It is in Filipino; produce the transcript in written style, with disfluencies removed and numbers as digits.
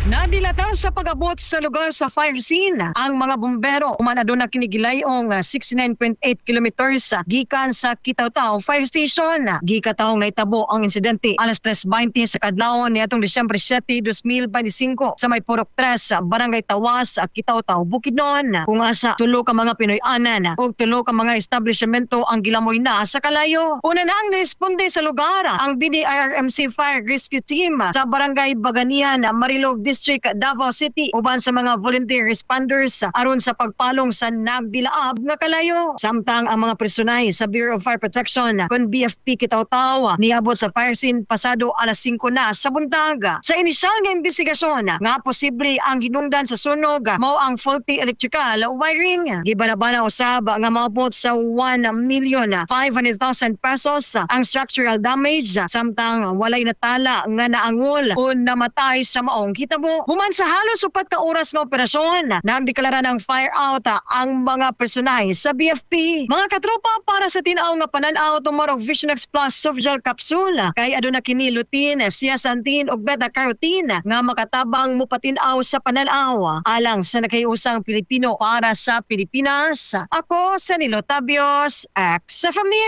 Nadilatan sa pag-abot sa lugar sa fire scene ang mga bumbero umanado na kinigilayong 69.8 kilometers gikan sa Kitaw-Taw Fire Station. Gikatawong naitabo ang insidente alas 3:20 sa kadlawon niadtong Disyembre 7, 2025 sa may Purok 3, Barangay Tawas, Kitaw-Taw, Bukidnon. Kung asa tulo ka mga Pinoy-anan ug tulo ka mga establishmento ang gilamoy na sa kalayo. Una na ang responde sa lugar ang BDRRMC Fire Rescue Team sa Barangay Baganian, Marilog District, Davao City uban sa mga volunteer responders aron sa pagpalong sa nagdilaab nga kalayo. Samtang ang mga personay sa Bureau of Fire Protection kon BFP Kitaw-Taw niabot sa fire scene pasado alas 5 na sa buntag. Sa inisyal nga investigasyon nga posible ang hinungdan sa sunog mao ang faulty electrical wiring. Gibanabana usab nga maabot sa 1,500,000 pesos ang structural damage samtang walay natala nga naangol o namatay sa maong hitabo. Human sa halos 4 ka oras nga operasyon, nagdeklara ng fire out ang mga personay sa BFP. Mga katropa, para sa tinaw nga panan-aw tumorog Vision X Plus soft gel capsule kay aduna kini lutein, zeaxanthin ug beta-carotene nga makatabang mupatin-aw sa panan-aw alang sa nakayusang Pilipino para sa Pilipinas. Ako sa Nilo Tabios, X from the